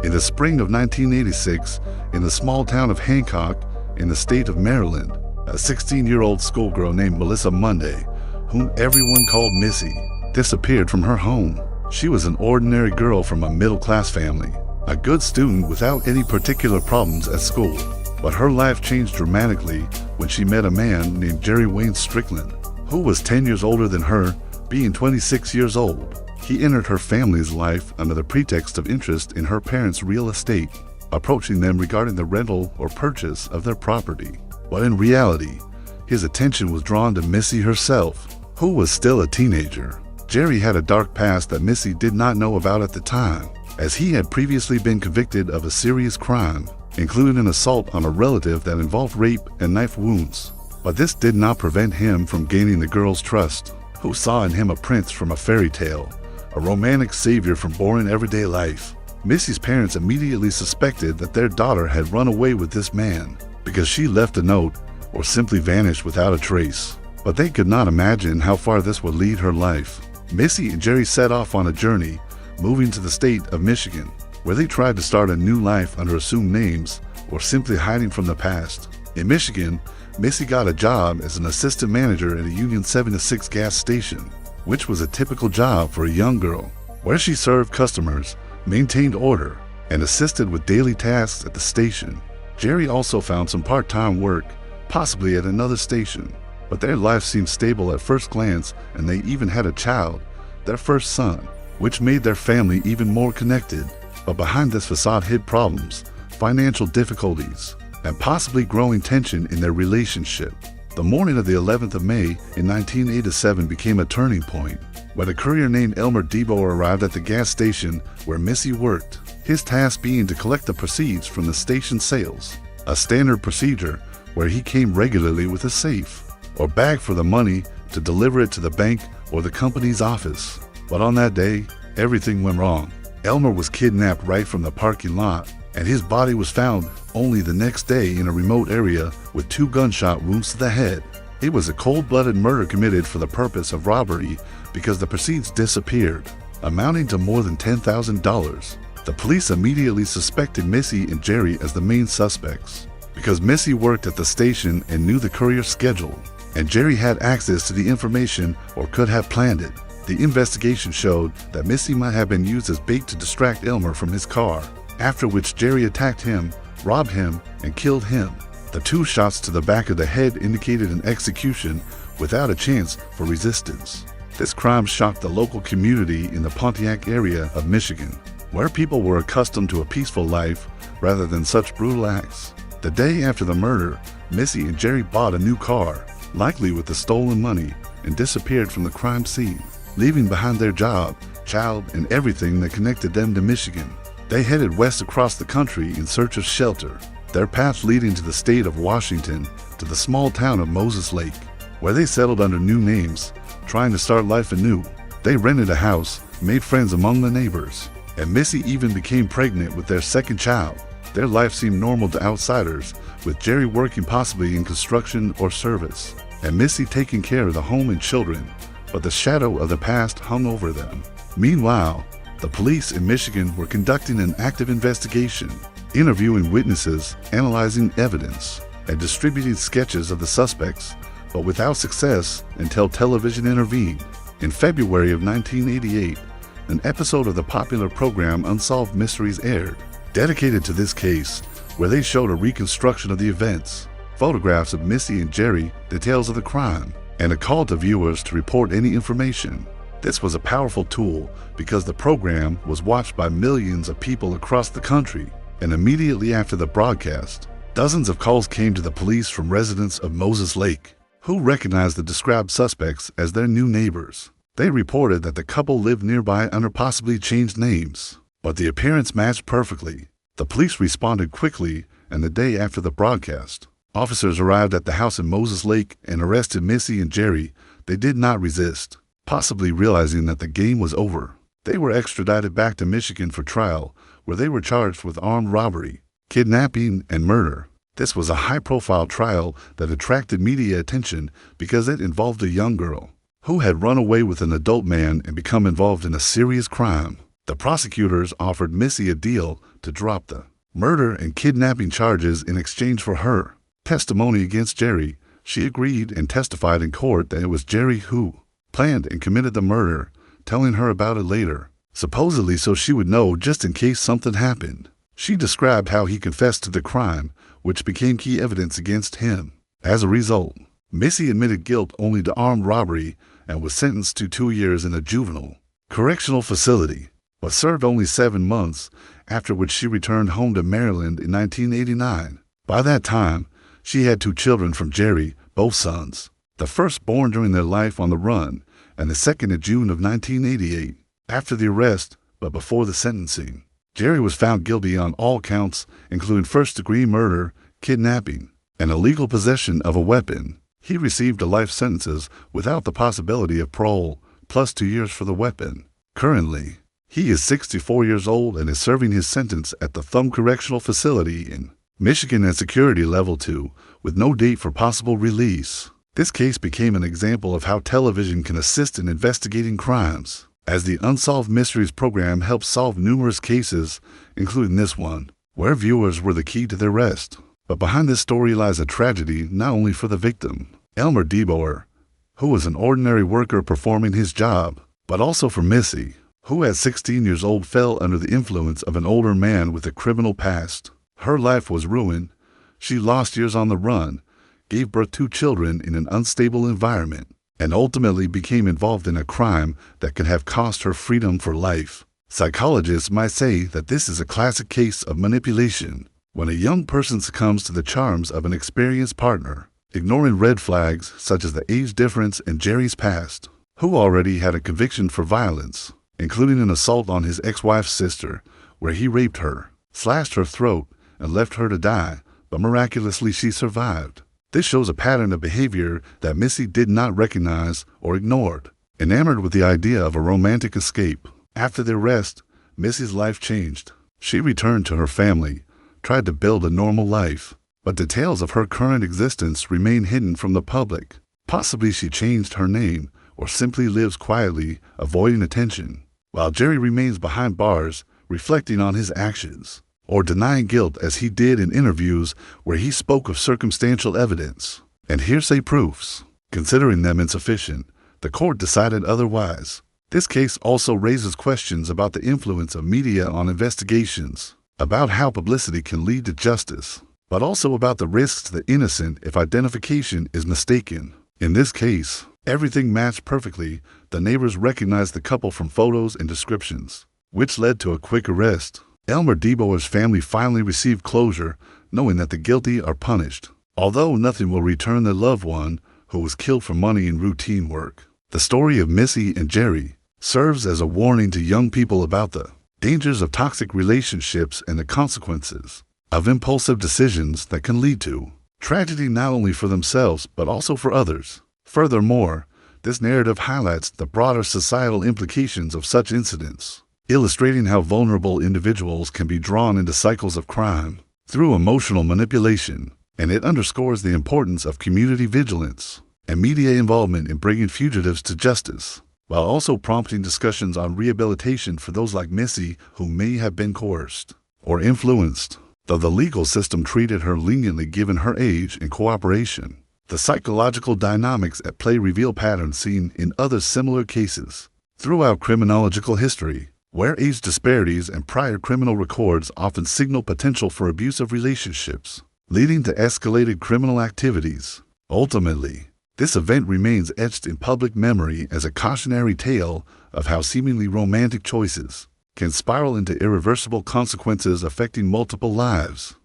In the spring of 1986, in the small town of Hancock, in the state of Maryland, a 16-year-old schoolgirl named Melissa Monday, whom everyone called Missy, disappeared from her home. She was an ordinary girl from a middle-class family, a good student without any particular problems at school. But her life changed dramatically when she met a man named Jerry Wayne Strickland, who was 10 years older than her, being 26 years old. He entered her family's life under the pretext of interest in her parents' real estate, approaching them regarding the rental or purchase of their property. But in reality, his attention was drawn to Missy herself, who was still a teenager. Jerry had a dark past that Missy did not know about at the time, as he had previously been convicted of a serious crime, including an assault on a relative that involved rape and knife wounds. But this did not prevent him from gaining the girl's trust, who saw in him a prince from a fairy tale, a romantic savior from boring everyday life. Missy's parents immediately suspected that their daughter had run away with this man because she left a note or simply vanished without a trace. But they could not imagine how far this would lead her life. Missy and Jerry set off on a journey, moving to the state of Michigan, where they tried to start a new life under assumed names or simply hiding from the past. In Michigan, Missy got a job as an assistant manager at a Union 76 gas station, which was a typical job for a young girl, where she served customers, maintained order, and assisted with daily tasks at the station. Jerry also found some part-time work, possibly at another station, but their life seemed stable at first glance, and they even had a child, their first son, which made their family even more connected. But behind this facade hid problems, financial difficulties, and possibly growing tension in their relationship. The morning of the 11th of May in 1987 became a turning point, when a courier named Elmer Debo arrived at the gas station where Missy worked, his task being to collect the proceeds from the station sales, a standard procedure where he came regularly with a safe or bag for the money to deliver it to the bank or the company's office. But on that day, everything went wrong. Elmer was kidnapped right from the parking lot, and his body was found only the next day in a remote area with 2 gunshot wounds to the head. It was a cold-blooded murder committed for the purpose of robbery because the proceeds disappeared, amounting to more than $10,000. The police immediately suspected Missy and Jerry as the main suspects, because Missy worked at the station and knew the courier's schedule, and Jerry had access to the information or could have planned it. The investigation showed that Missy might have been used as bait to distract Elmer from his car, after which Jerry attacked him, robbed him, and killed him. The 2 shots to the back of the head indicated an execution without a chance for resistance. This crime shocked the local community in the Pontiac area of Michigan, where people were accustomed to a peaceful life rather than such brutal acts. The day after the murder, Missy and Jerry bought a new car, likely with the stolen money, and disappeared from the crime scene, leaving behind their job, child, and everything that connected them to Michigan. They headed west across the country in search of shelter, their path leading to the state of Washington to the small town of Moses Lake, where they settled under new names, trying to start life anew. They rented a house, made friends among the neighbors, and Missy even became pregnant with their second child. Their life seemed normal to outsiders, with Jerry working possibly in construction or service, and Missy taking care of the home and children, but the shadow of the past hung over them. Meanwhile, the police in Michigan were conducting an active investigation, interviewing witnesses, analyzing evidence, and distributing sketches of the suspects, but without success until television intervened. In February of 1988, an episode of the popular program Unsolved Mysteries aired, dedicated to this case, where they showed a reconstruction of the events, photographs of Missy and Jerry, details of the crime, and a call to viewers to report any information. This was a powerful tool because the program was watched by millions of people across the country, and immediately after the broadcast, dozens of calls came to the police from residents of Moses Lake, who recognized the described suspects as their new neighbors. They reported that the couple lived nearby under possibly changed names, but the appearance matched perfectly. The police responded quickly, and the day after the broadcast, officers arrived at the house in Moses Lake and arrested Missy and Jerry. They did not resist, possibly realizing that the game was over. They were extradited back to Michigan for trial, where they were charged with armed robbery, kidnapping, and murder. This was a high-profile trial that attracted media attention because it involved a young girl who had run away with an adult man and become involved in a serious crime. The prosecutors offered Missy a deal to drop the murder and kidnapping charges in exchange for her testimony against Jerry. She agreed and testified in court that it was Jerry who planned and committed the murder, telling her about it later, supposedly so she would know just in case something happened. She described how he confessed to the crime, which became key evidence against him. As a result, Missy admitted guilt only to armed robbery and was sentenced to 2 years in a juvenile correctional facility, but served only 7 months, after which she returned home to Maryland in 1989. By that time, she had 2 children from Jerry, both sons, the first born during their life on the run, and the second in June of 1988. After the arrest, but before the sentencing, Jerry was found guilty on all counts, including first-degree murder, kidnapping, and illegal possession of a weapon. He received life sentences without the possibility of parole, plus 2 years for the weapon. Currently, he is 64 years old and is serving his sentence at the Thumb Correctional Facility in Michigan at Security Level 2, with no date for possible release. This case became an example of how television can assist in investigating crimes, as the Unsolved Mysteries program helps solve numerous cases, including this one, where viewers were the key to their arrest. But behind this story lies a tragedy not only for the victim, Elmer DeBoer, who was an ordinary worker performing his job, but also for Missy, who at 16 years old fell under the influence of an older man with a criminal past. Her life was ruined. She lost years on the run, gave birth to children in an unstable environment, and ultimately became involved in a crime that could have cost her freedom for life. Psychologists might say that this is a classic case of manipulation, when a young person succumbs to the charms of an experienced partner, ignoring red flags such as the age difference in Jerry's past, who already had a conviction for violence, including an assault on his ex-wife's sister, where he raped her, slashed her throat, and left her to die, but miraculously she survived. This shows a pattern of behavior that Missy did not recognize or ignored. Enamored with the idea of a romantic escape, after the arrest, Missy's life changed. She returned to her family, tried to build a normal life, but details of her current existence remain hidden from the public. Possibly she changed her name or simply lives quietly, avoiding attention, while Jerry remains behind bars, reflecting on his actions, or denying guilt as he did in interviews where he spoke of circumstantial evidence and hearsay proofs. Considering them insufficient, the court decided otherwise. This case also raises questions about the influence of media on investigations, about how publicity can lead to justice, but also about the risks to the innocent if identification is mistaken. In this case, everything matched perfectly. The neighbors recognized the couple from photos and descriptions, which led to a quick arrest. Elmer DeBoer's family finally received closure, knowing that the guilty are punished, although nothing will return their loved one who was killed for money and routine work. The story of Missy and Jerry serves as a warning to young people about the dangers of toxic relationships and the consequences of impulsive decisions that can lead to tragedy not only for themselves but also for others. Furthermore, this narrative highlights the broader societal implications of such incidents, illustrating how vulnerable individuals can be drawn into cycles of crime through emotional manipulation, and it underscores the importance of community vigilance and media involvement in bringing fugitives to justice, while also prompting discussions on rehabilitation for those like Missy who may have been coerced or influenced, though the legal system treated her leniently given her age and cooperation. The psychological dynamics at play reveal patterns seen in other similar cases throughout criminological history, where age disparities and prior criminal records often signal potential for abusive relationships, leading to escalated criminal activities. Ultimately, this event remains etched in public memory as a cautionary tale of how seemingly romantic choices can spiral into irreversible consequences affecting multiple lives.